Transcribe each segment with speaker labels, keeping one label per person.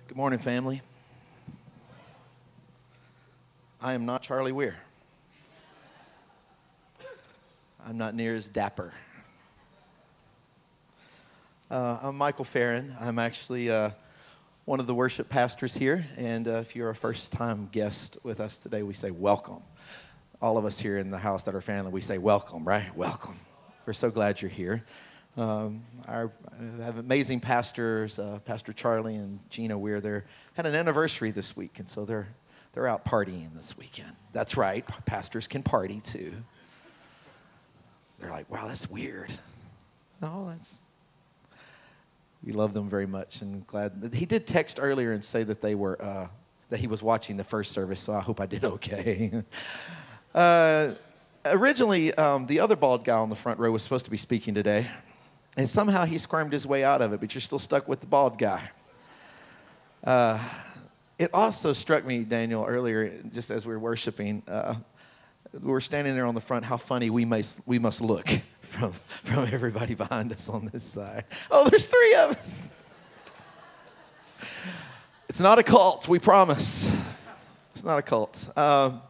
Speaker 1: Good morning, family. I am not Charlie Weir. I'm not near as dapper. I'm Michael Farren. I'm actually one of the worship pastors here, and if you're a first-time guest with us today, we say welcome. All of us here in the house that are family, we say welcome, right? Welcome. We're so glad you're here. I have amazing pastors, Pastor Charlie and Gina Weir. They had an anniversary this week, and so they're out partying this weekend. That's right, pastors can party too. They're like, wow, that's weird. No, we love them very much, and glad. He did text earlier and say that that he was watching the first service, so I hope I did okay. Originally, the other bald guy on the front row was supposed to be speaking today. And somehow he squirmed his way out of it, but you're still stuck with the bald guy. It also struck me, Daniel, earlier, just as we were worshiping, we were standing there on the front, how funny we must look from everybody behind us on this side. Oh, there's three of us. It's not a cult, we promise. It's not a cult. I've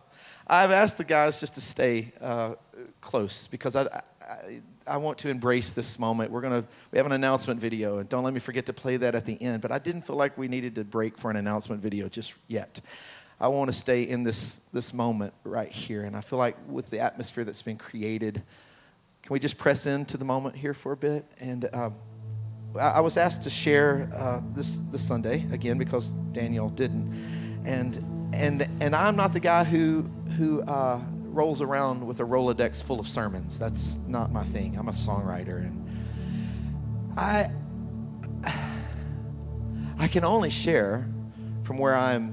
Speaker 1: asked the guys just to stay close because I want to embrace this moment. We have an announcement video, and don't let me forget to play that at the end. But I didn't feel like we needed to break for an announcement video just yet. I want to stay in this moment right here, and I feel like with the atmosphere that's been created, can we just press into the moment here for a bit? And I was asked to share this Sunday again because Daniel didn't, and I'm not the guy who rolls around with a Rolodex full of sermons. That's not my thing. I'm a songwriter, and I can only share from where I'm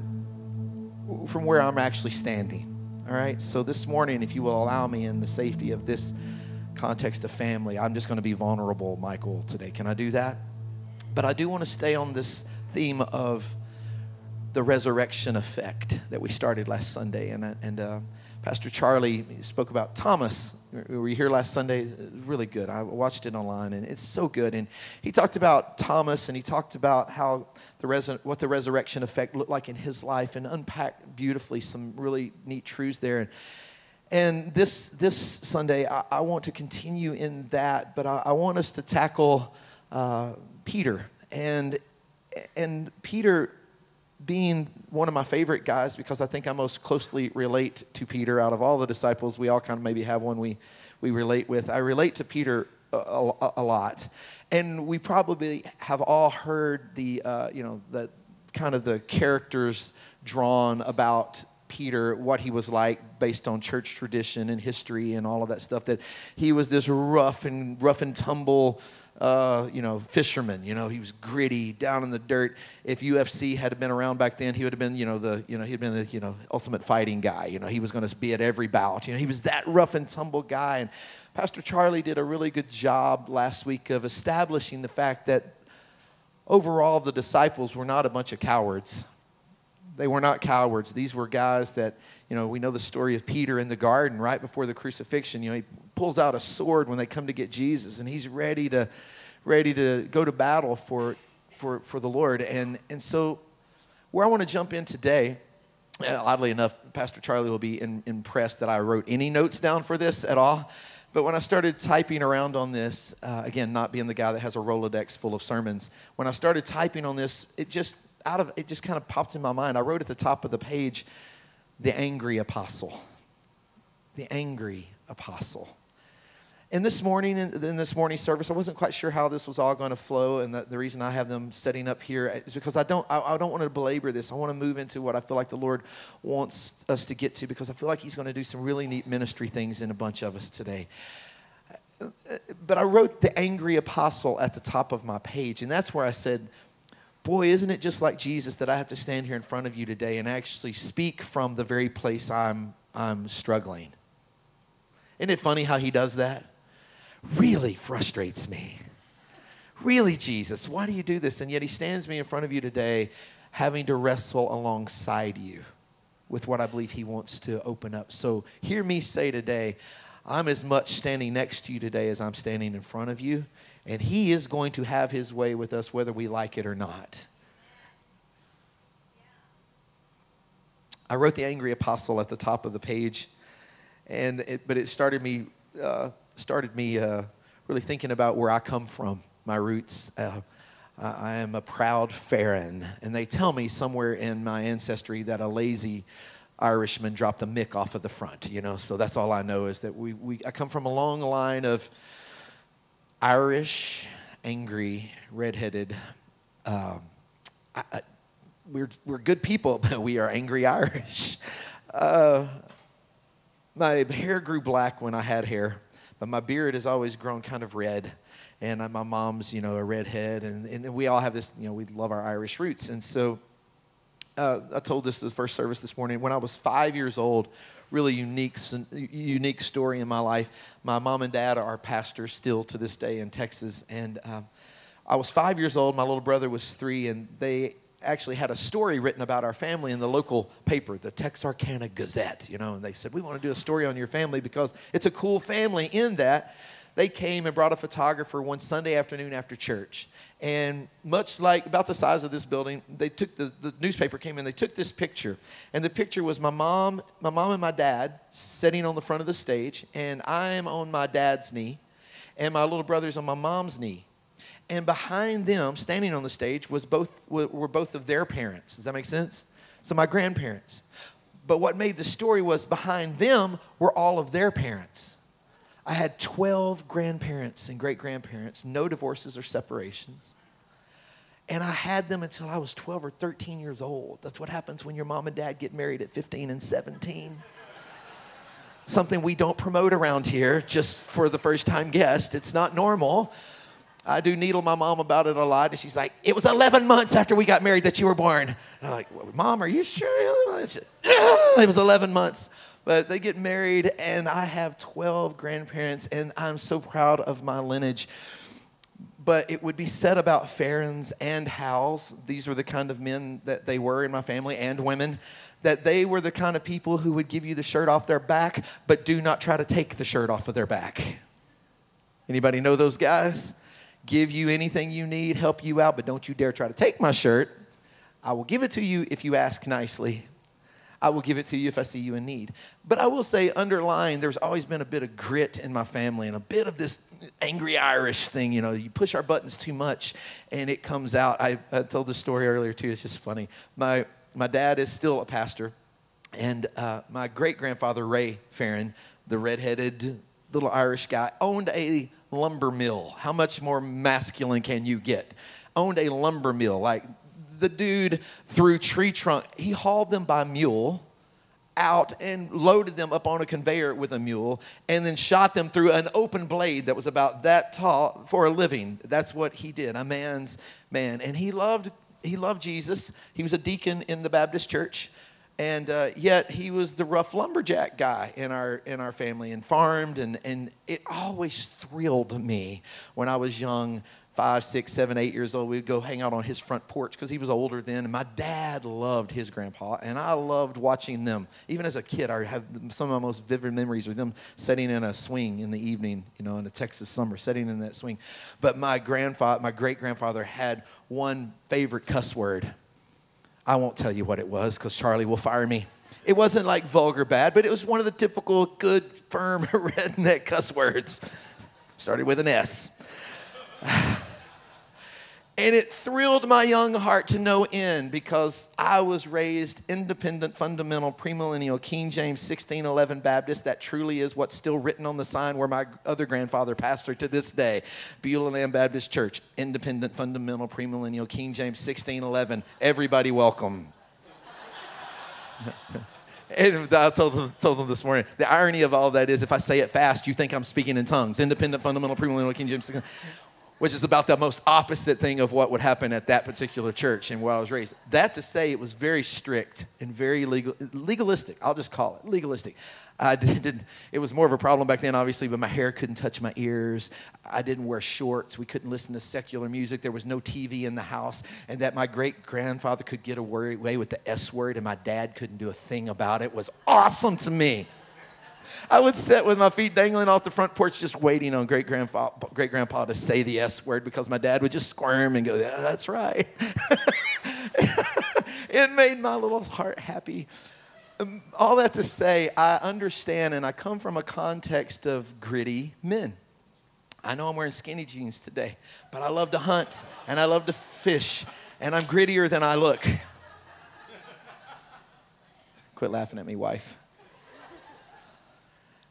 Speaker 1: actually standing. All right. So this morning, if you will allow me in the safety of this context of family, I'm just going to be vulnerable, Michael, today. Can I do that? But I do want to stay on this theme of the resurrection effect that we started last Sunday, and Pastor Charlie spoke about Thomas. Were you here last Sunday? It was really good. I watched it online, and it's so good. And he talked about Thomas, and he talked about how what the resurrection effect looked like in his life, and unpacked beautifully some really neat truths there. And this Sunday, I want to continue in that, but I want us to tackle Peter, and Peter being one of my favorite guys because I think I most closely relate to Peter out of all the disciples. We all kind of maybe have one we relate with. I relate to Peter a lot, and we probably have all heard the kind of the characters drawn about Peter, what he was like based on church tradition and history and all of that stuff. That he was this rough and tumble fisherman. He was gritty, down in the dirt. If UFC had been around back then, he would have been, he'd been the, ultimate fighting guy. He was going to be at every bout. He was that rough and tumble guy. And Pastor Charlie did a really good job last week of establishing the fact that overall the disciples were not a bunch of cowards. They were not cowards. These were guys that, we know the story of Peter in the garden right before the crucifixion. He pulls out a sword when they come to get Jesus, and he's ready to go to battle for the Lord. And so where I want to jump in today, oddly enough, Pastor Charlie will be impressed that I wrote any notes down for this at all. But when I started typing around on this, again, not being the guy that has a Rolodex full of sermons, when I started typing on this, it just kind of popped in my mind. I wrote at the top of the page, the angry apostle. The angry apostle. And this morning, in this morning service, I wasn't quite sure how this was all going to flow, and the reason I have them setting up here is because I don't want to belabor this. I want to move into what I feel like the Lord wants us to get to, because I feel like He's going to do some really neat ministry things in a bunch of us today. But I wrote the angry apostle at the top of my page, and that's where I said, boy, isn't it just like Jesus that I have to stand here in front of you today and actually speak from the very place I'm struggling. Isn't it funny how He does that? Really frustrates me. Really, Jesus, why do you do this? And yet He stands me in front of you today having to wrestle alongside you with what I believe He wants to open up. So hear me say today, I'm as much standing next to you today as I'm standing in front of you. And He is going to have His way with us whether we like it or not. I wrote the angry apostle at the top of the page, but it started me really thinking about where I come from, my roots. I am a proud Farren, and they tell me somewhere in my ancestry that a lazy Irishman dropped the mick off of the front, so that's all I know is that I come from a long line of Irish, angry, redheaded. We're good people, but we are angry Irish. My hair grew black when I had hair, but my beard has always grown kind of red. And my mom's, a redhead, and we all have this, we love our Irish roots. And so I told this the first service this morning. When I was 5 years old, really unique story in my life. My mom and dad are pastors still to this day in Texas. And I was 5 years old. My little brother was 3, and they actually had a story written about our family in the local paper, the Texarkana Gazette, and they said, we want to do a story on your family because it's a cool family in that. They came and brought a photographer one Sunday afternoon after church. And much like about the size of this building, they took the newspaper came in, they took this picture. And the picture was my mom and my dad sitting on the front of the stage, and I am on my dad's knee, and my little brother's on my mom's knee. And behind them, standing on the stage, were both of their parents. Does that make sense? So my grandparents. But what made the story was behind them were all of their parents. I had 12 grandparents and great-grandparents, no divorces or separations. And I had them until I was 12 or 13 years old. That's what happens when your mom and dad get married at 15 and 17. Something we don't promote around here, just for the first-time guest. It's not normal. I do needle my mom about it a lot, and she's like, it was 11 months after we got married that you were born. And I'm like, well, Mom, are you sure? It was 11 months. But they get married, and I have 12 grandparents, and I'm so proud of my lineage. But it would be said about Farrens and Howells, these were the kind of men that they were in my family, and women, that they were the kind of people who would give you the shirt off their back, but do not try to take the shirt off of their back. Anybody know those guys? Give you anything you need, help you out, but don't you dare try to take my shirt. I will give it to you if you ask nicely. I will give it to you if I see you in need. But I will say, underlying, there's always been a bit of grit in my family and a bit of this angry Irish thing. You push our buttons too much, and it comes out. I told this story earlier, too. It's just funny. My dad is still a pastor, and my great-grandfather, Ray Farren, the redheaded little Irish guy, owned a lumber mill. How much more masculine can you get? Owned a lumber mill, like the dude threw tree trunk. He hauled them by mule out and loaded them up on a conveyor with a mule and then shot them through an open blade that was about that tall for a living. That's what he did, a man's man. And he loved Jesus. He was a deacon in the Baptist church. And yet he was the rough lumberjack guy in our family and farmed. And it always thrilled me when I was young, 5, 6, 7, 8 years old. We'd go hang out on his front porch because he was older then. And my dad loved his grandpa, and I loved watching them. Even as a kid, I have some of my most vivid memories of them sitting in a swing in the evening, in a Texas summer, sitting in that swing. But my great-grandfather had one favorite cuss word. I won't tell you what it was because Charlie will fire me. It wasn't like vulgar bad, but it was one of the typical good, firm, redneck cuss words. Started with an S. And it thrilled my young heart to no end because I was raised independent, fundamental, premillennial, King James 1611 Baptist. That truly is what's still written on the sign where my other grandfather pastored to this day. Beulah Land Baptist Church, independent, fundamental, premillennial, King James 1611. Everybody welcome. And I told them this morning, the irony of all that is if I say it fast, you think I'm speaking in tongues. Independent, fundamental, premillennial, King James 1611. Which is about the most opposite thing of what would happen at that particular church and where I was raised. That to say, it was very strict and very legalistic. I'll just call it legalistic. It was more of a problem back then, obviously, but my hair couldn't touch my ears. I didn't wear shorts. We couldn't listen to secular music. There was no TV in the house. And that my great-grandfather could get away with the S word and my dad couldn't do a thing about it was awesome to me. I would sit with my feet dangling off the front porch just waiting on great-grandpa to say the S word because my dad would just squirm and go, yeah, that's right. It made my little heart happy. All that to say, I understand, and I come from a context of gritty men. I know I'm wearing skinny jeans today, but I love to hunt, and I love to fish, and I'm grittier than I look. Quit laughing at me, wife.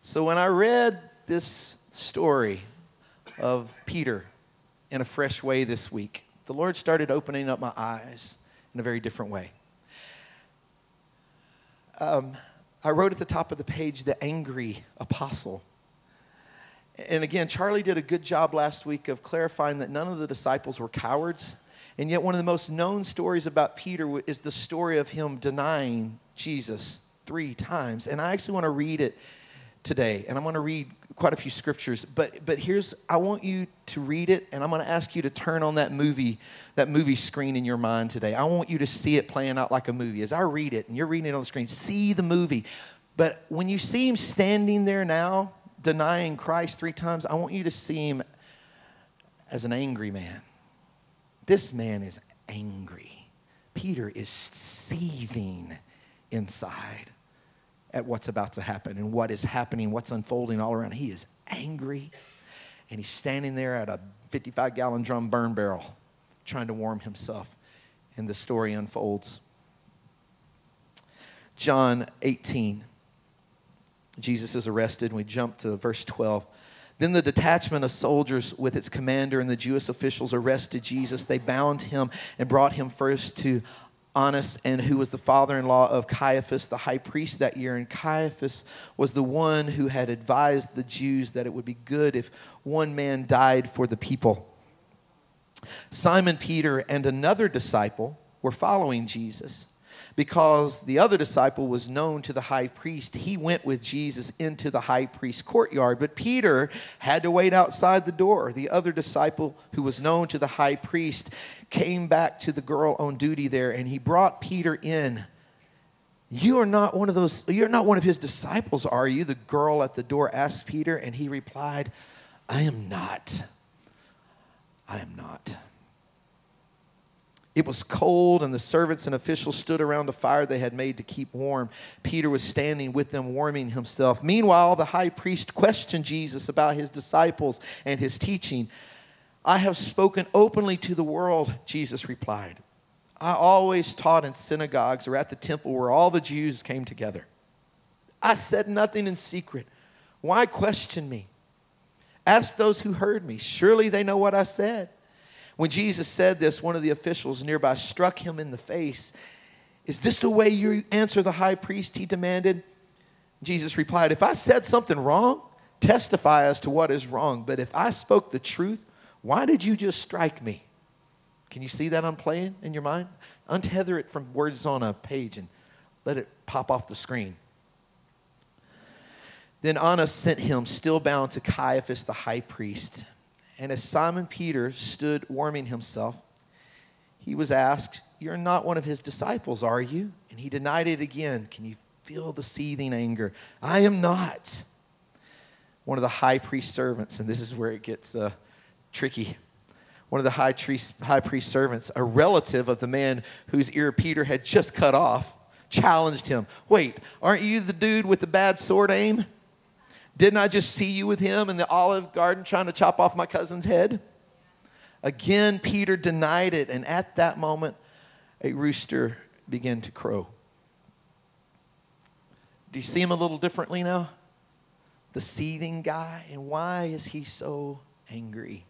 Speaker 1: So when I read this story of Peter in a fresh way this week, the Lord started opening up my eyes in a very different way. I wrote at the top of the page, the angry apostle. And again, Charlie did a good job last week of clarifying that none of the disciples were cowards. And yet one of the most known stories about Peter is the story of him denying Jesus 3 times. And I actually want to read it today. And I'm going to read quite a few scriptures. But I want you to read it, and I'm going to ask you to turn on that movie screen in your mind today. I want you to see it playing out like a movie. As I read it, and you're reading it on the screen, see the movie. But when you see him standing there now, denying Christ 3 times, I want you to see him as an angry man. This man is angry. Peter is seething inside at what's about to happen and what is happening, what's unfolding all around. He is angry, and he's standing there at a 55-gallon drum burn barrel trying to warm himself, and the story unfolds. John 18. Jesus is arrested, and we jump to verse 12. Then the detachment of soldiers with its commander and the Jewish officials arrested Jesus. They bound him and brought him first to Annas, and who was the father-in-law of Caiaphas, the high priest that year. And Caiaphas was the one who had advised the Jews that it would be good if one man died for the people. Simon Peter and another disciple were following Jesus. Because the other disciple was known to the high priest, he went with Jesus into the high priest's courtyard. But Peter had to wait outside the door. The other disciple, who was known to the high priest, came back to the girl on duty there, and he brought Peter in. You're not one of his disciples, are you? The girl at the door asked Peter, and he replied, I am not. I am not. It was cold, and the servants and officials stood around a fire they had made to keep warm. Peter was standing with them, warming himself. Meanwhile, the high priest questioned Jesus about his disciples and his teaching. I have spoken openly to the world, Jesus replied. I always taught in synagogues or at the temple where all the Jews came together. I said nothing in secret. Why question me? Ask those who heard me. Surely they know what I said. When Jesus said this, one of the officials nearby struck him in the face. Is this the way you answer the high priest? He demanded. Jesus replied, if I said something wrong, testify as to what is wrong. But if I spoke the truth, why did you just strike me? Can you see that I'm playing in your mind? Untether it from words on a page and let it pop off the screen. Then Annas sent him, still bound, to Caiaphas the high priest. And as Simon Peter stood warming himself, he was asked, you're not one of his disciples, are you? And he denied it again. Can you feel the seething anger? I am not. One of the high priest servants, and this is where it gets tricky. One of the high priest servants, a relative of the man whose ear Peter had just cut off, challenged him. Wait, aren't you the dude with the bad sword aim? Didn't I just see you with him in the Olive Garden trying to chop off my cousin's head? Again, Peter denied it, and at that moment, a rooster began to crow. Do you see him a little differently now? The seething guy, and why is he so angry?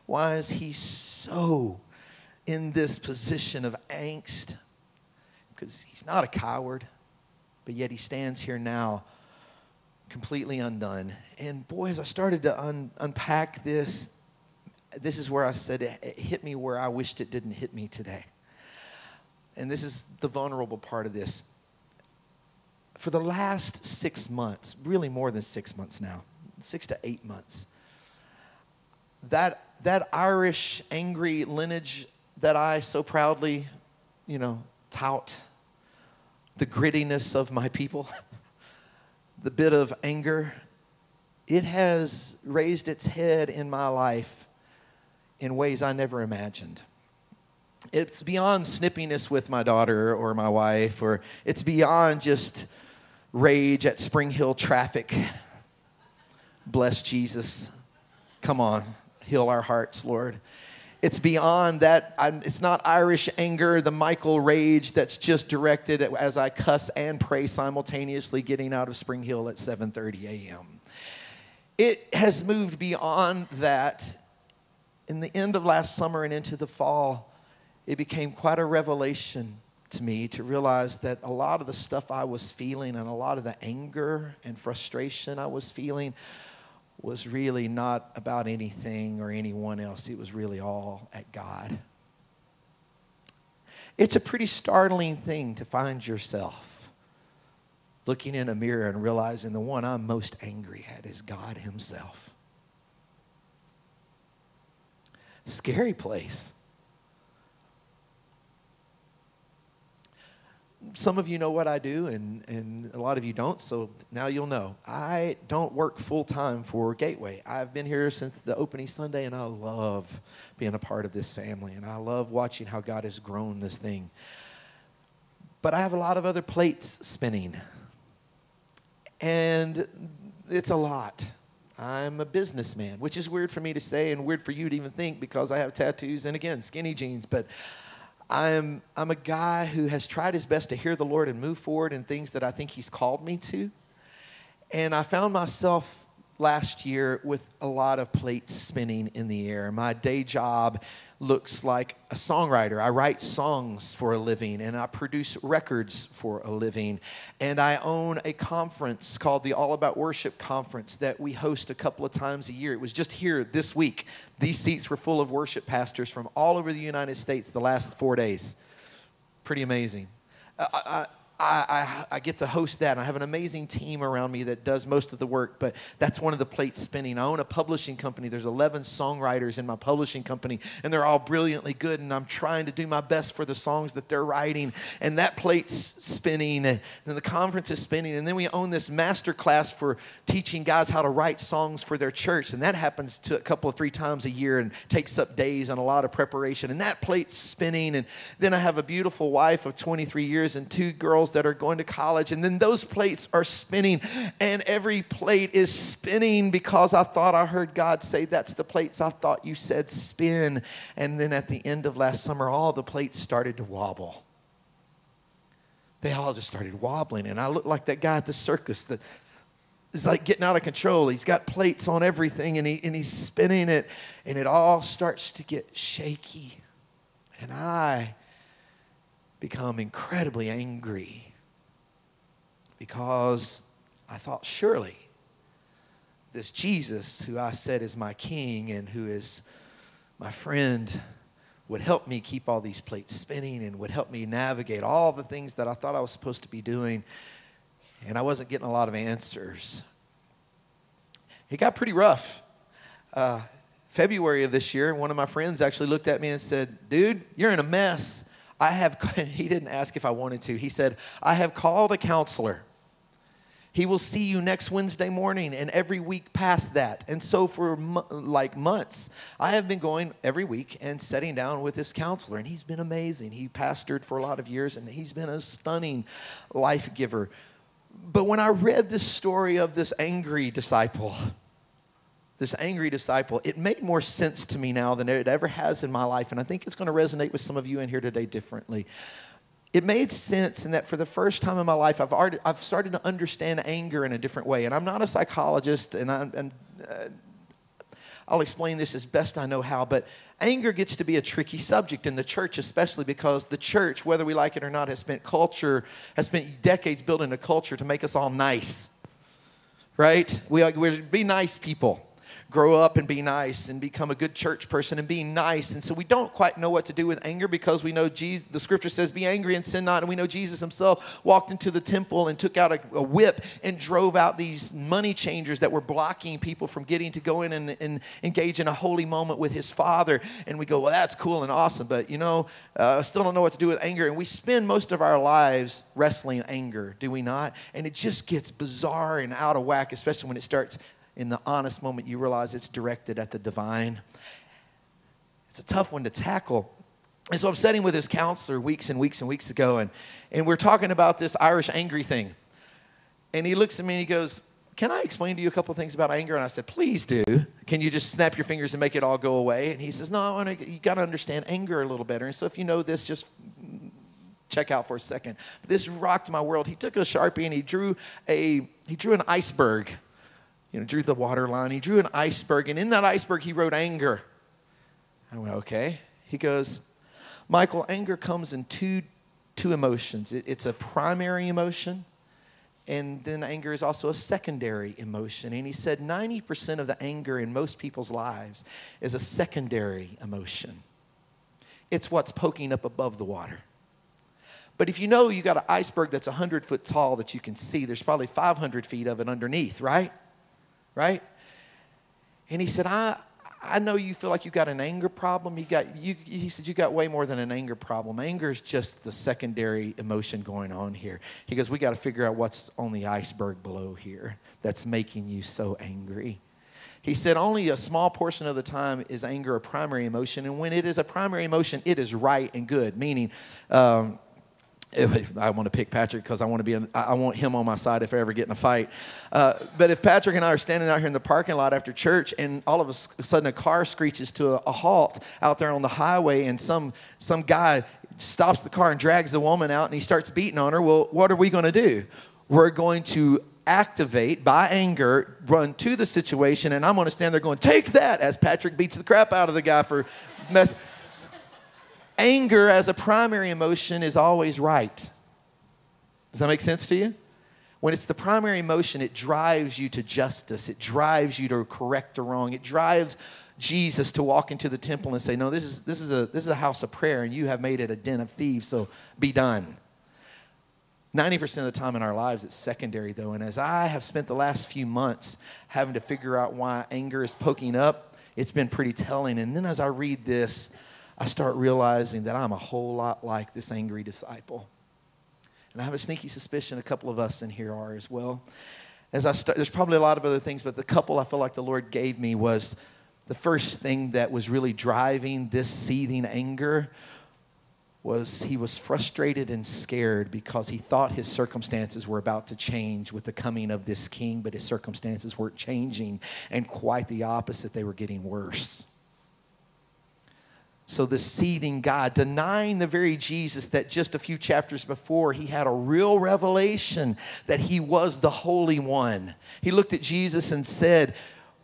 Speaker 1: Why is he so in this position of angst? Because he's not a coward, but yet he stands here now completely undone. And boy, as I started to unpack this is where I said it hit me where I wished it didn't hit me today. And this is the vulnerable part of this. For the last 6 months, really more than 6 months now, 6 to 8 months, that Irish angry lineage that I so proudly, tout, the grittiness of my people, the bit of anger, it has raised its head in my life in ways I never imagined. It's beyond snippiness with my daughter or my wife, or it's beyond just rage at Spring Hill traffic. Bless Jesus. Come on, heal our hearts, Lord. It's beyond that. It's not Irish anger, the Michael rage that's just directed as I cuss and pray simultaneously getting out of Spring Hill at 7:30 a.m. It has moved beyond that. In the end of last summer and into the fall, it became quite a revelation to me to realize that a lot of the stuff I was feeling and a lot of the anger and frustration I was feeling was really not about anything or anyone else. It was really all at God. It's a pretty startling thing to find yourself looking in a mirror and realizing the one I'm most angry at is God himself. Scary place. Some of you know what I do, and a lot of you don't, so now you'll know. I don't work full-time for Gateway. I've been here since the opening Sunday, and I love being a part of this family, and I love watching how God has grown this thing. But I have a lot of other plates spinning, and it's a lot. I'm a businessman, which is weird for me to say and weird for you to even think because I have tattoos and, again, skinny jeans, but I'm a guy who has tried his best to hear the Lord and move forward in things that I think he's called me to. And I found myself last year with a lot of plates spinning in the air. My day job looks like a songwriter. I write songs for a living, and I produce records for a living. And I own a conference called the All About Worship Conference that we host a couple of times a year. It was just here this week. These seats were full of worship pastors from all over the United States the last 4 days. Pretty amazing. I get to host that, and I have an amazing team around me that does most of the work, but that's one of the plates spinning. I own a publishing company. There's 11 songwriters in my publishing company, and they're all brilliantly good, and I'm trying to do my best for the songs that they're writing, and that plate's spinning, and the conference is spinning, and then we own this master class for teaching guys how to write songs for their church, and that happens to a couple of 3 times a year and takes up days and a lot of preparation, and that plate's spinning, and then I have a beautiful wife of 23 years and 2 girls that are going to college, and then those plates are spinning, and every plate is spinning because I thought I heard God say, that's the plates I thought you said spin. And then at the end of last summer, all the plates started to wobble. They all just started wobbling, and I looked like that guy at the circus that is like getting out of control. He's got plates on everything, and he's spinning it, and it all starts to get shaky, and I become incredibly angry because I thought surely this Jesus who I said is my king and who is my friend would help me keep all these plates spinning and would help me navigate all the things that I thought I was supposed to be doing, and I wasn't getting a lot of answers. It got pretty rough. February of this year, one of my friends actually looked at me and said, dude, you're in a mess. He didn't ask if I wanted to. He said, I have called a counselor. He will see you next Wednesday morning and every week past that. And so for months, I have been going every week and sitting down with this counselor. And he's been amazing. He pastored for a lot of years, and he's been a stunning life giver. But when I read this story of this angry disciple, it made more sense to me now than it ever has in my life. And I think it's going to resonate with some of you in here today differently. It made sense in that for the first time in my life, I've started to understand anger in a different way. And I'm not a psychologist, and I'll explain this as best I know how, but anger gets to be a tricky subject in the church, especially because the church, whether we like it or not, has spent decades building a culture to make us all nice, right? We're be nice people. Grow up and be nice and become a good church person and be nice. And so we don't quite know what to do with anger because we know Jesus, the scripture says, be angry and sin not. And we know Jesus himself walked into the temple and took out a whip and drove out these money changers that were blocking people from getting to go in and engage in a holy moment with his Father. And we go, well, that's cool and awesome, but I still don't know what to do with anger. And we spend most of our lives wrestling anger, do we not? And it just gets bizarre and out of whack, especially when it starts in the honest moment you realize it's directed at the divine. It's a tough one to tackle. And so I'm sitting with his counselor weeks and weeks and weeks ago, and we're talking about this Irish angry thing. And he looks at me and he goes, can I explain to you a couple of things about anger? And I said, please do. Can you just snap your fingers and make it all go away? And he says, no, you got to understand anger a little better. And so if you know this, just check out for a second. This rocked my world. He took a Sharpie and he drew an iceberg. Drew the water line. He drew an iceberg, and in that iceberg he wrote anger. I went, okay. He goes, Michael, anger comes in two emotions. It's a primary emotion, and then anger is also a secondary emotion. And he said 90% of the anger in most people's lives is a secondary emotion. It's what's poking up above the water. But if you know you got an iceberg that's 100 foot tall that you can see, there's probably 500 feet of it underneath, right? Right? And he said, I know you feel like you got an anger problem. He said, you got way more than an anger problem. Anger is just the secondary emotion going on here. He goes, we got to figure out what's on the iceberg below here that's making you so angry. He said only a small portion of the time is anger a primary emotion. And when it is a primary emotion, it is right and good, meaning I want to pick Patrick because I want him on my side if I ever get in a fight. But if Patrick and I are standing out here in the parking lot after church and all of a sudden a car screeches to a halt out there on the highway and some guy stops the car and drags the woman out and he starts beating on her, well, what are we going to do? We're going to activate by anger, run to the situation, and I'm going to stand there going, take that, as Patrick beats the crap out of the guy for mess. Anger as a primary emotion is always right. Does that make sense to you? When it's the primary emotion, it drives you to justice. It drives you to correct a wrong. It drives Jesus to walk into the temple and say, no, this is a house of prayer, and you have made it a den of thieves, so be done. 90% of the time in our lives, it's secondary, though. And as I have spent the last few months having to figure out why anger is poking up, it's been pretty telling. And then as I read this, I start realizing that I'm a whole lot like this angry disciple. And I have a sneaky suspicion a couple of us in here are as well. There's probably a lot of other things, but the couple I feel like the Lord gave me was the first thing that was really driving this seething anger was he was frustrated and scared because he thought his circumstances were about to change with the coming of this king, but his circumstances weren't changing, and quite the opposite, they were getting worse. So this seething guy, denying the very Jesus that just a few chapters before, he had a real revelation that he was the Holy One. He looked at Jesus and said,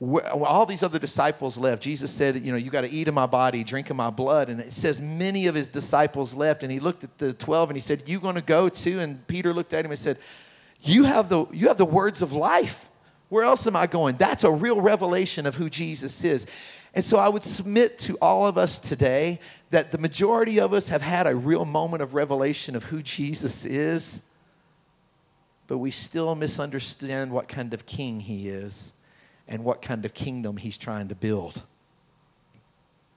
Speaker 1: all these other disciples left. Jesus said, you got to eat of my body, drink of my blood. And it says many of his disciples left. And he looked at the 12 and he said, you going to go too? And Peter looked at him and said, you have the words of life. Where else am I going? That's a real revelation of who Jesus is. And so I would submit to all of us today that the majority of us have had a real moment of revelation of who Jesus is, but we still misunderstand what kind of king he is and what kind of kingdom he's trying to build.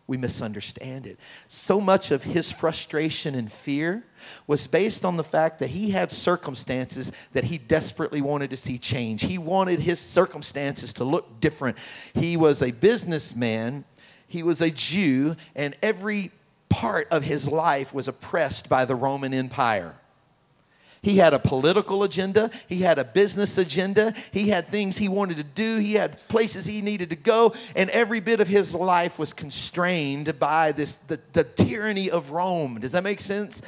Speaker 1: We misunderstand it. So much of his frustration and fear was based on the fact that he had circumstances that he desperately wanted to see change. He wanted his circumstances to look different. He was a businessman. He was a Jew, and every part of his life was oppressed by the Roman Empire. He had a political agenda. He had a business agenda. He had things he wanted to do. He had places he needed to go. And every bit of his life was constrained by the tyranny of Rome. Does that make sense?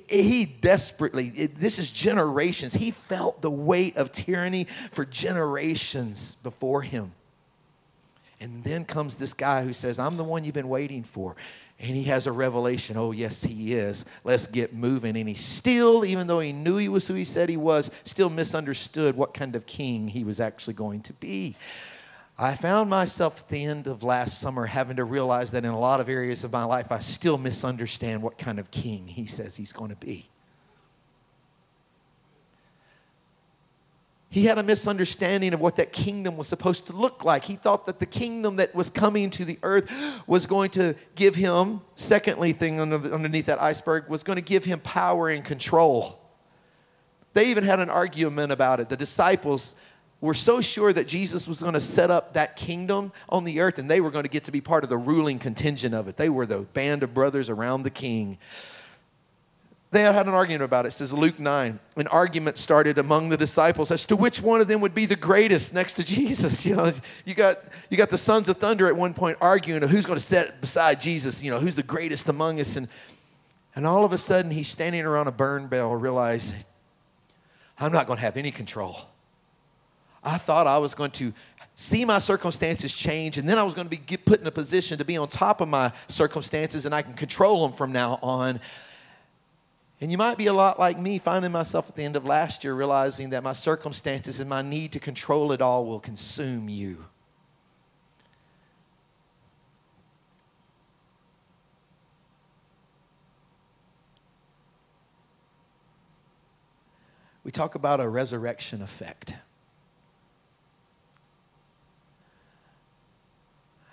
Speaker 1: He desperately, this is generations. He felt the weight of tyranny for generations before him. And then comes this guy who says, I'm the one you've been waiting for. And he has a revelation. Oh, yes, he is. Let's get moving. And he still, even though he knew he was who he said he was, still misunderstood what kind of king he was actually going to be. I found myself at the end of last summer having to realize that in a lot of areas of my life, I still misunderstand what kind of king he says he's going to be. He had a misunderstanding of what that kingdom was supposed to look like. He thought that the kingdom that was coming to the earth was going to give him, secondly thing underneath that iceberg, was going to give him power and control. They even had an argument about it. The disciples, were so sure that Jesus was going to set up that kingdom on the earth and they were going to get to be part of the ruling contingent of it. They were the band of brothers around the king. They had an argument about it. It says Luke 9, an argument started among the disciples as to which one of them would be the greatest next to Jesus. You know, you got the sons of thunder at one point arguing who's going to sit beside Jesus, you know, who's the greatest among us. And all of a sudden he's standing around a burn barrel realizing, I'm not going to have any control. I thought I was going to see my circumstances change, and then I was going to be put in a position to be on top of my circumstances, and I can control them from now on. And you might be a lot like me, finding myself at the end of last year realizing that my circumstances and my need to control it all will consume you. We talk about a resurrection effect.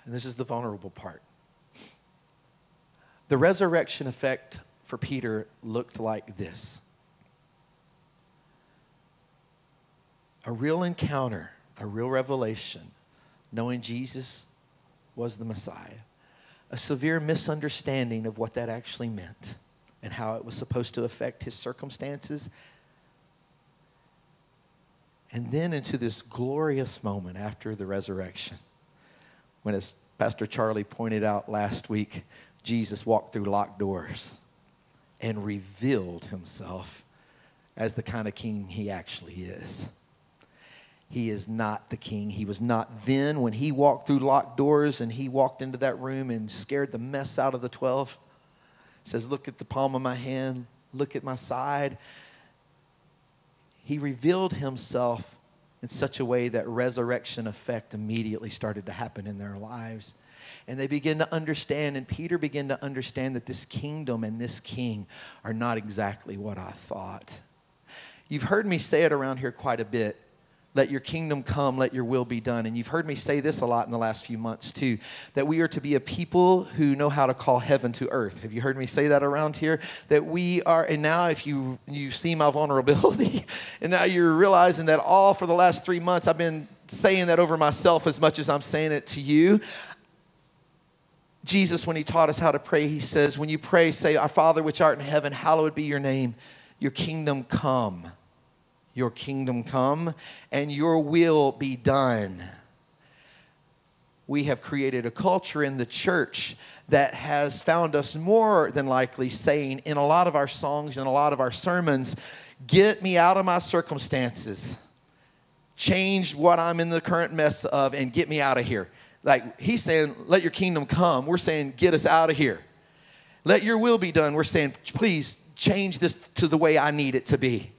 Speaker 1: And this is the vulnerable part. The resurrection effect for Peter looked like this. A real encounter, a real revelation, knowing Jesus was the Messiah. A severe misunderstanding of what that actually meant and how it was supposed to affect his circumstances. And then into this glorious moment after the resurrection, when, as Pastor Charlie pointed out last week, Jesus walked through locked doors and revealed himself as the kind of king he actually is. He is not the king. He was not then when he walked through locked doors and he walked into that room and scared the mess out of the 12. He says, look at the palm of my hand, look at my side. He revealed himself in such a way that resurrection effect immediately started to happen in their lives. And they begin to understand, and Peter began to understand that this kingdom and this king are not exactly what I thought. You've heard me say it around here quite a bit. Let your kingdom come, let your will be done. And you've heard me say this a lot in the last few months too, that we are to be a people who know how to call heaven to earth. Have you heard me say that around here? That we are, and now if you see my vulnerability, and now you're realizing that all for the last 3 months I've been saying that over myself as much as I'm saying it to you. Jesus, when he taught us how to pray, he says, when you pray, say, our Father which art in heaven, hallowed be your name, your kingdom come. Your kingdom come, and your will be done. We have created a culture in the church that has found us more than likely saying in a lot of our songs and a lot of our sermons, get me out of my circumstances. Change what I'm in the current mess of and get me out of here. Like he's saying, let your kingdom come. We're saying, get us out of here. Let your will be done. We're saying, please change this to the way I need it to be.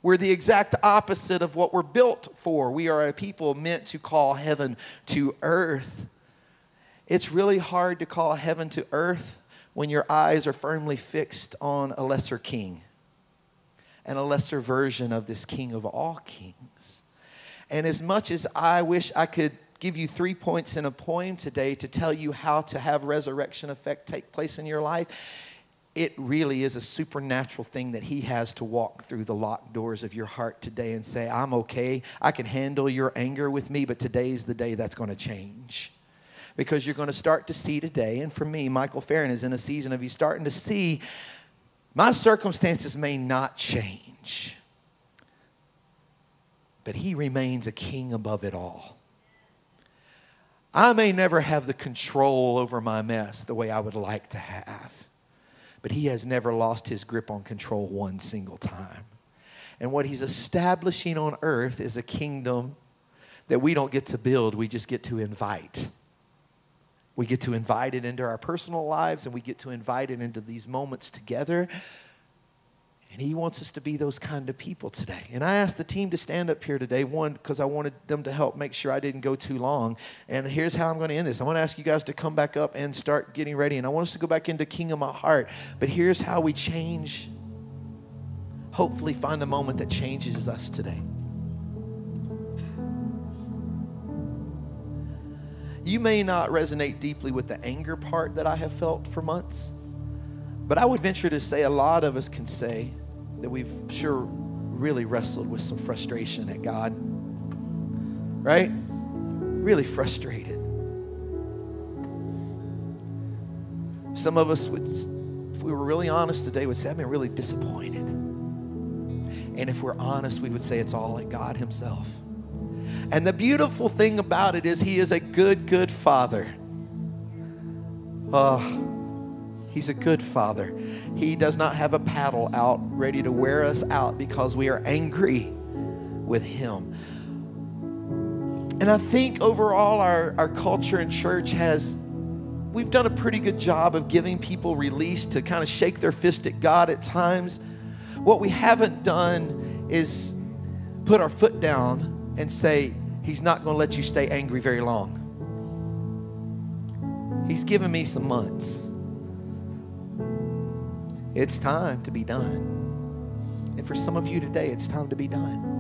Speaker 1: We're the exact opposite of what we're built for. We are a people meant to call heaven to earth. It's really hard to call heaven to earth when your eyes are firmly fixed on a lesser king and a lesser version of this king of all kings. And as much as I wish I could give you 3 points in a poem today to tell you how to have resurrection effect take place in your life, it really is a supernatural thing that he has to walk through the locked doors of your heart today and say, I'm okay. I can handle your anger with me, but today's the day that's going to change. Because you're going to start to see today, and for me, Michael Farren is in a season of he's starting to see my circumstances may not change, but he remains a king above it all. I may never have the control over my mess the way I would like to have. But he has never lost his grip on control one single time. And what he's establishing on earth is a kingdom that we don't get to build, we just get to invite. We get to invite it into our personal lives, and we get to invite it into these moments together. And he wants us to be those kind of people today. And I asked the team to stand up here today, one, because I wanted them to help make sure I didn't go too long. And here's how I'm going to end this. I want to ask you guys to come back up and start getting ready. And I want us to go back into King of My Heart. But here's how we change, hopefully find a moment that changes us today. You may not resonate deeply with the anger part that I have felt for months, but I would venture to say a lot of us can say that we've sure really wrestled with some frustration at God. right? Really frustrated. Some of us would, if we were really honest today, would say, I've been really disappointed. And if we're honest, we would say it's all like God himself. And the beautiful thing about it is he is a good, good father. Oh, he's a good father. He does not have a paddle out ready to wear us out because we are angry with him. And I think overall our culture and church we've done a pretty good job of giving people release to kind of shake their fist at God at times. What we haven't done is put our foot down and say, he's not going to let you stay angry very long. He's given me some months. It's time to be done. And for some of you today, it's time to be done.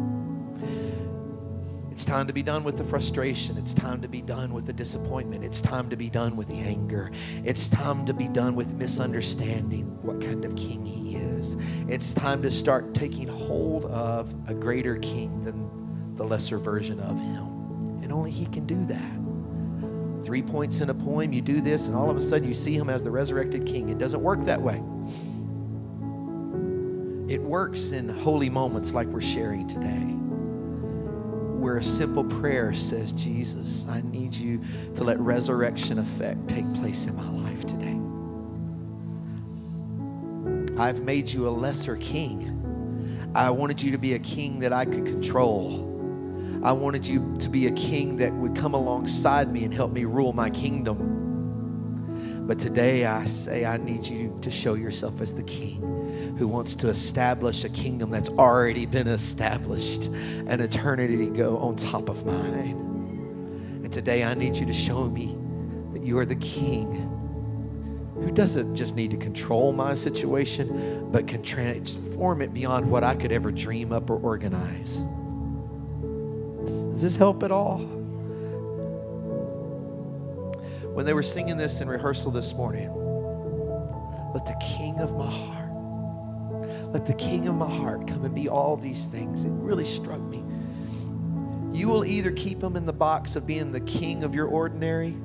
Speaker 1: It's time to be done with the frustration. It's time to be done with the disappointment. It's time to be done with the anger. It's time to be done with misunderstanding what kind of king he is. It's time to start taking hold of a greater king than the lesser version of him. And only he can do that. 3 points in a poem, you do this, and all of a sudden you see him as the resurrected king. It doesn't work that way. It works in holy moments like we're sharing today, where a simple prayer says, Jesus, I need you to let resurrection effect take place in my life today. I've made you a lesser king. I wanted you to be a king that I could control. I wanted you to be a king that would come alongside me and help me rule my kingdom. But today I say I need you to show yourself as the king who wants to establish a kingdom that's already been established, an eternity to go on top of mine. And today I need you to show me that you are the king who doesn't just need to control my situation, but can transform it beyond what I could ever dream up or organize. Does this help at all? When they were singing this in rehearsal this morning, let the king of my heart, let the king of my heart come and be all these things. It really struck me. You will either keep him in the box of being the king of your ordinary,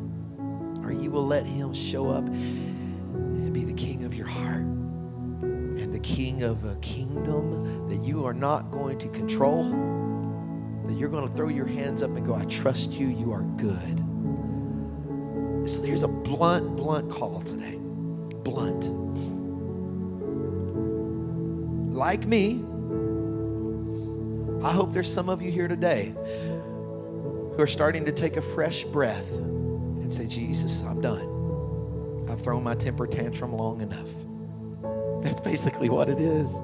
Speaker 1: or you will let him show up and be the king of your heart and the king of a kingdom that you are not going to control, that you're going to throw your hands up and go, I trust you, you are good. So here's a blunt call today. Blunt. Like me, I hope there's some of you here today who are starting to take a fresh breath and say, Jesus, I'm done. I've thrown my temper tantrum long enough. That's basically what it is.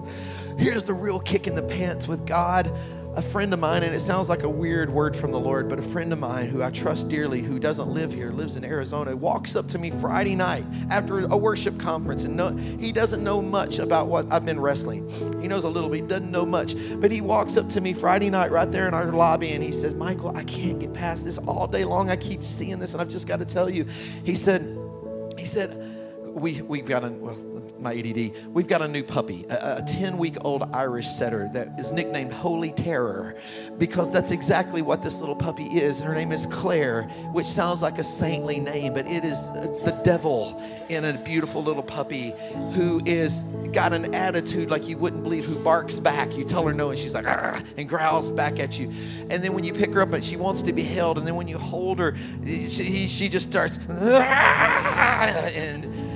Speaker 1: Here's the real kick in the pants with God. A friend of mine, and it sounds like a weird word from the Lord, but a friend of mine who I trust dearly, who doesn't live here, lives in Arizona, walks up to me Friday night after a worship conference, and he doesn't know much about what I've been wrestling. He knows a little bit, he doesn't know much, but he walks up to me Friday night right there in our lobby, and he says, Michael, I can't get past this all day long. I keep seeing this, and I've just got to tell you. He said, we've got my ADD, we've got a new puppy, a 10-week-old Irish setter that is nicknamed Holy Terror, because that's exactly what this little puppy is. Her name is Claire, which sounds like a saintly name, but it is the devil in a beautiful little puppy who is got an attitude like you wouldn't believe, who barks back. You tell her no, and she's like, "Arr," and growls back at you. And then when you pick her up, and she wants to be held, and then when you hold her, she just starts,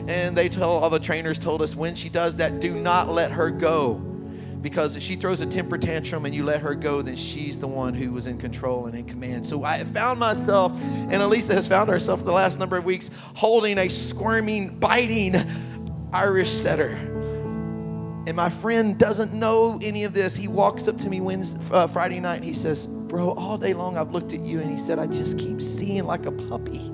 Speaker 1: and they tell, all the trainers told us, when she does that, do not let her go. Because if she throws a temper tantrum and you let her go, then she's the one who was in control and in command. So I found myself, and Elisa has found herself for the last number of weeks, holding a squirming, biting Irish setter. And my friend doesn't know any of this. He walks up to me Friday night, and he says, bro, all day long I've looked at you, and he said, I just keep seeing like a puppy.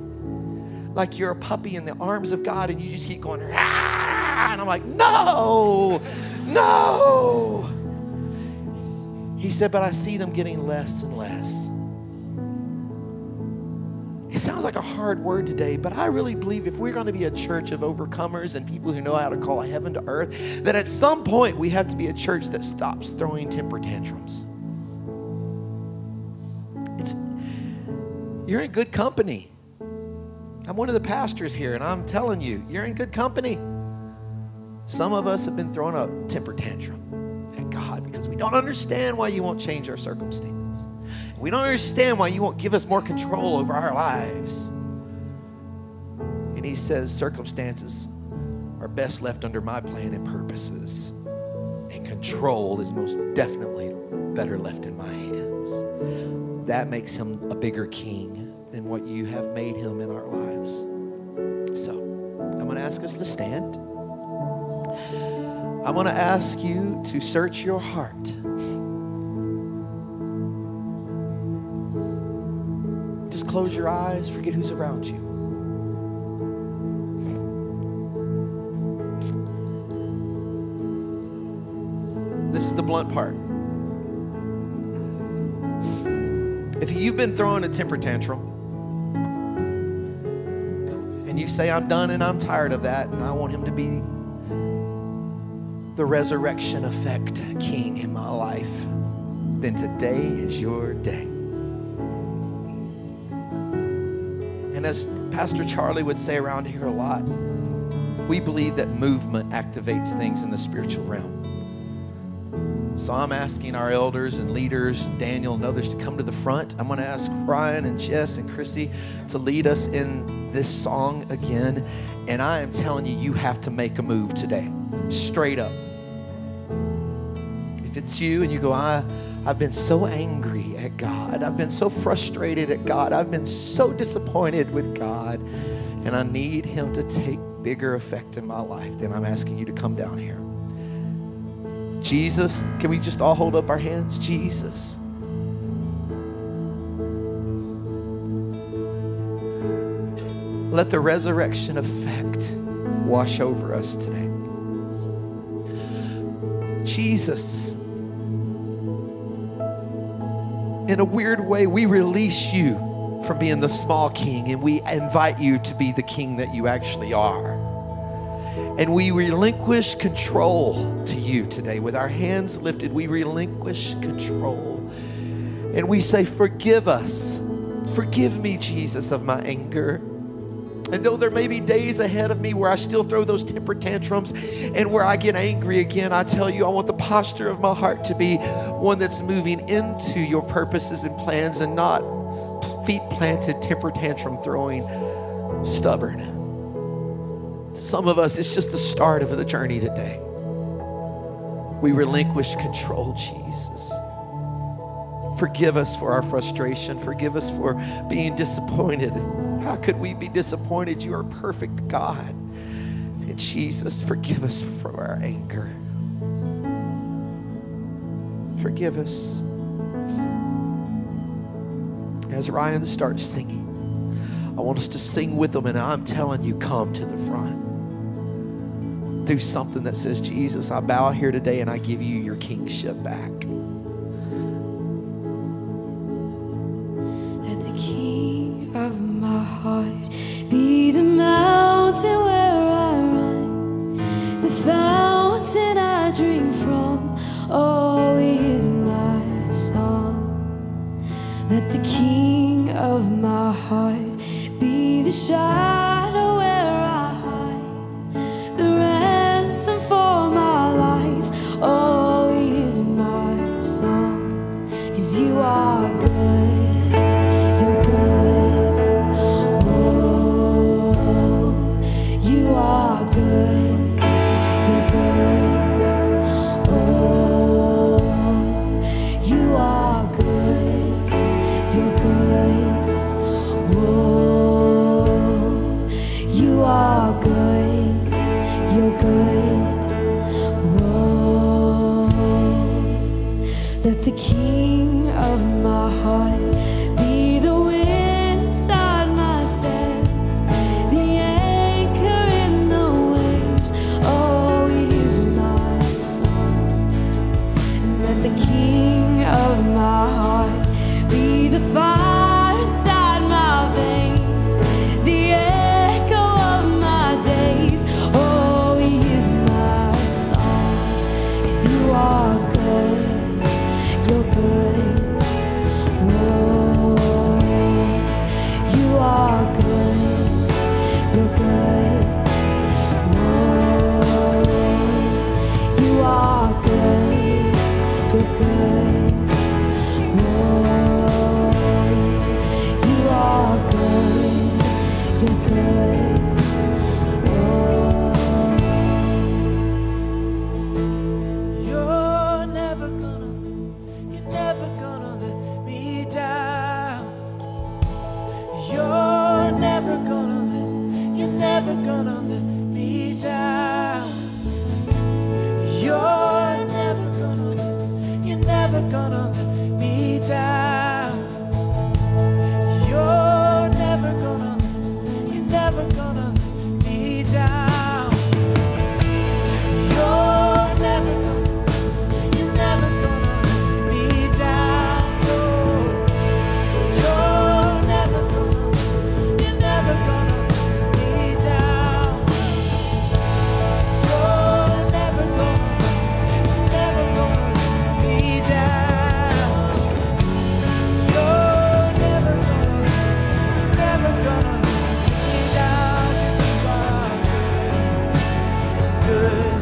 Speaker 1: Like you're a puppy in the arms of God, and you just keep going, ah! And I'm like, no. He said, but I see them getting less and less. It sounds like a hard word today, but I really believe if we're going to be a church of overcomers and people who know how to call heaven to earth, that at some point we have to be a church that stops throwing temper tantrums. You're in good company. I'm one of the pastors here, and I'm telling you, you're in good company. Some of us have been throwing a temper tantrum at God because we don't understand why you won't change our circumstance. We don't understand why you won't give us more control over our lives. And he says circumstances are best left under my plan and purposes. And control is most definitely better left in my hands. That makes him a bigger king than what you have made him in our lives. So, I'm going to ask us to stand. I'm going to ask you to search your heart. Just close your eyes, forget who's around you. This is the blunt part. If you've been throwing a temper tantrum and you say, I'm done and I'm tired of that and I want him to be the resurrection effect king in my life, then today is your day. And as Pastor Charlie would say around here a lot, we believe that movement activates things in the spiritual realm. So I'm asking our elders and leaders, Daniel and others, to come to the front. I'm going to ask Brian and Jess and Chrissy to lead us in this song again. And I am telling you, you have to make a move today, straight up. If it's you and you go, I've been so angry at God. I've been so frustrated at God. I've been so disappointed with God. And I need him to take bigger effect in my life. Then I'm asking you to come down here. Jesus, can we just all hold up our hands? Jesus. Let the resurrection effect wash over us today. Jesus. In a weird way, we release you from being the small king and we invite you to be the king that you actually are. And we relinquish control to you today. With our hands lifted, we relinquish control. And we say, forgive us. Forgive me, Jesus, of my anger. And though there may be days ahead of me where I still throw those temper tantrums and where I get angry again, I tell you, I want the posture of my heart to be one that's moving into your purposes and plans and not feet planted, temper tantrum throwing, stubborn. Some of us, it's just the start of the journey today. We relinquish control, Jesus. Forgive us for our frustration. Forgive us for being disappointed. How could we be disappointed? You are a perfect God. And Jesus, forgive us for our anger. Forgive us. As Ryan starts singing, I want us to sing with them, and I'm telling you, come to the front. Do something that says, Jesus, I bow here today and I give you your kingship back.
Speaker 2: Let the king of my heart be the mountain where I run, the fountain I drink from, oh, he is my song. Let the king of my heart be the shadow where I hide, the ransom for my life, oh, he is my song. 'Cause you are good, you're good, oh, you are good, you're good, oh, you are good, you're good, whoa, you are good, you're good, whoa. Let the king of my heart be the wind inside my sails, the anchor in the waves, oh, he's my song. And let the king of my heart be the fire inside my veins, the echo of my days, oh, he is my song. 'Cause you are good, you're good, whoa,
Speaker 1: gonna let me down. You're never gonna let me down. You're never gonna let me down. No. You're never gonna let me down. You're never gonna let me down. You're never gonna let me down. 'Cause you are good.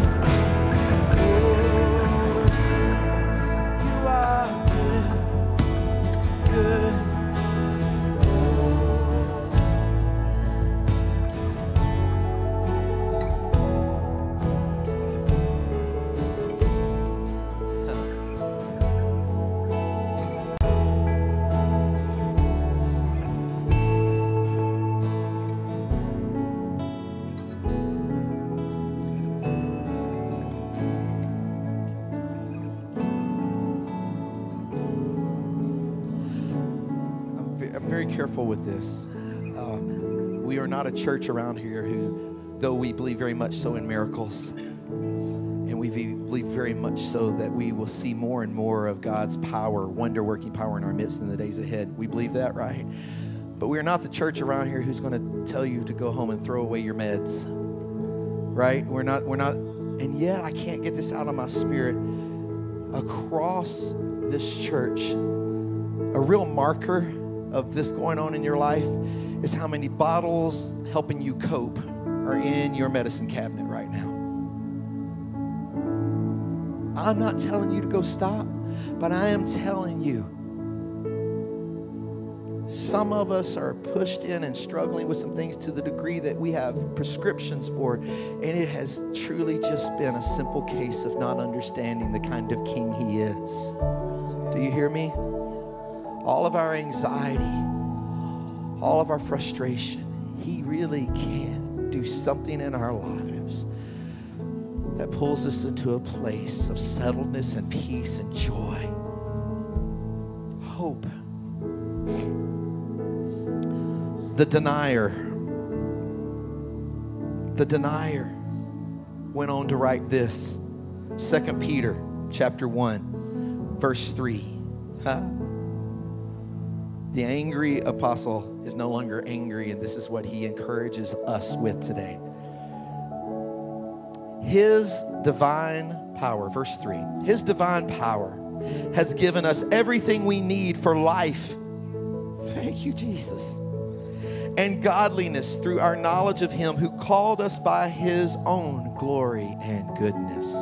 Speaker 1: Oh, you are good. I'm very careful with this. We are not a church around here who, though we believe very much so in miracles, and we believe very much so that we will see more and more of God's power, wonder-working power in our midst in the days ahead. We believe that, right? But we are not the church around here who's going to tell you to go home and throw away your meds, right? We're not, and yet I can't get this out of my spirit. Across this church, a real marker of this going on in your life is how many bottles helping you cope are in your medicine cabinet right now. I'm not telling you to go stop, but I am telling you, some of us are pushed in and struggling with some things to the degree that we have prescriptions for, and it has truly just been a simple case of not understanding the kind of king he is. Do you hear me? All of our anxiety, all of our frustration, he really can do something in our lives that pulls us into a place of settledness and peace and joy. Hope. The denier went on to write this. 2 Peter chapter 1, verse 3. The angry apostle is no longer angry, and this is what he encourages us with today. His divine power, verse 3, his divine power has given us everything we need for life. Thank you, Jesus. And godliness through our knowledge of him who called us by his own glory and goodness.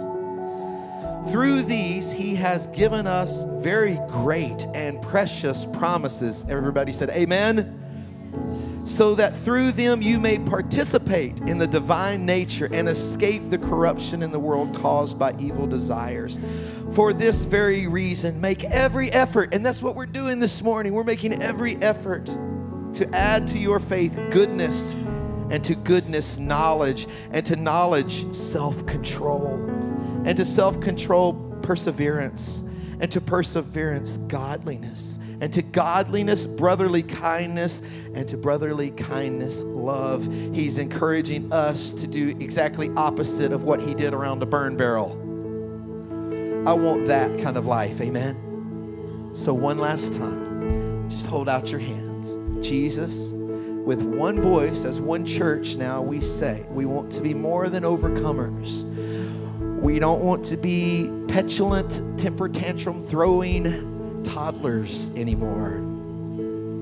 Speaker 1: Through these, he has given us very great and precious promises. Everybody said amen. So that through them you may participate in the divine nature and escape the corruption in the world caused by evil desires. For this very reason, make every effort, and that's what we're doing this morning. We're making every effort to add to your faith goodness, and to goodness knowledge, and to knowledge self-control, and to self-control perseverance, and to perseverance godliness, and to godliness brotherly kindness, and to brotherly kindness love. He's encouraging us to do exactly opposite of what he did around the burn barrel. I want that kind of life, amen? So one last time, just hold out your hands. Jesus, with one voice, as one church now, we say, we want to be more than overcomers. We don't want to be petulant, temper tantrum throwing toddlers anymore.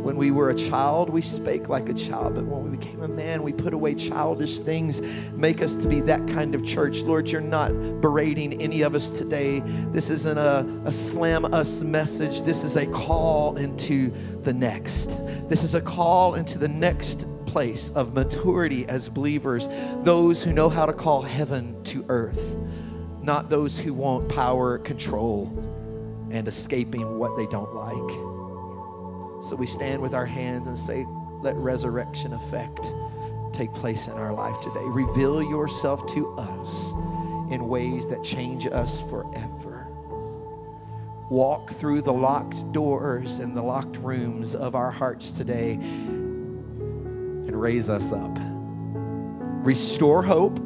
Speaker 1: When we were a child, we spake like a child, but when we became a man, we put away childish things. Make us to be that kind of church. Lord, you're not berating any of us today. This isn't a slam us message. This is a call into the next. This is a call into the next place of maturity as believers, those who know how to call heaven to earth, not those who want power, control, and escaping what they don't like. So we stand with our hands and say, let resurrection effect take place in our life today. Reveal yourself to us in ways that change us forever. walk through the locked doors and the locked rooms of our hearts today and raise us up. Restore hope,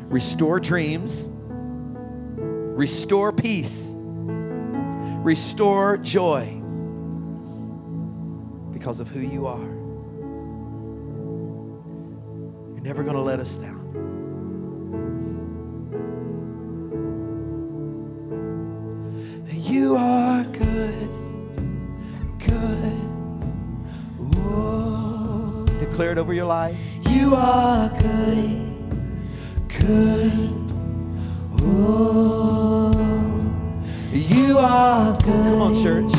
Speaker 1: restore dreams, restore peace, restore joy because of who you are. You're never going to let us down. You are good, good. Whoa. Declare it over your life.
Speaker 2: You are good, good. Whoa. You are good.
Speaker 1: Come on, church.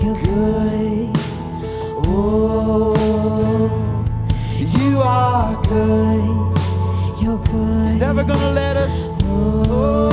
Speaker 2: You're good. Oh, you are good. You're good.
Speaker 1: Never gonna let us. Oh.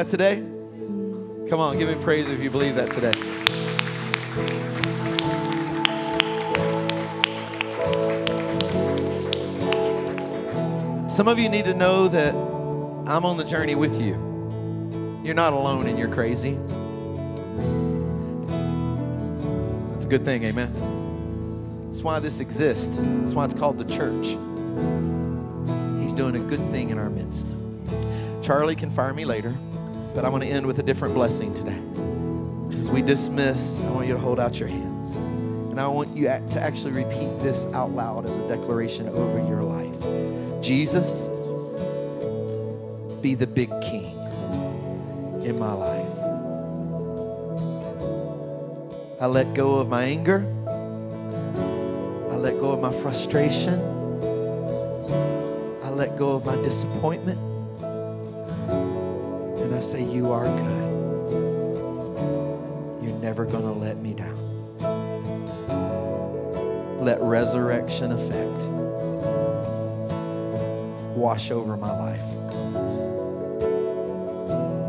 Speaker 1: Today? Come on, give me praise if you believe that today. Some of you need to know that I'm on the journey with you. You're not alone and you're crazy. That's a good thing, amen? That's why this exists. That's why it's called the church. He's doing a good thing in our midst. Charlie can fire me later. But I want to end with a different blessing today. As we dismiss, I want you to hold out your hands. And I want you to actually repeat this out loud as a declaration over your life. Jesus, be the big king in my life. I let go of my anger. I let go of my frustration. I let go of my disappointment. And I say, you are good. You're never going to let me down. Let resurrection effect wash over my life.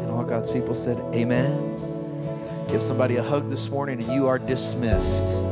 Speaker 1: And all God's people said, amen. Give somebody a hug this morning and you are dismissed.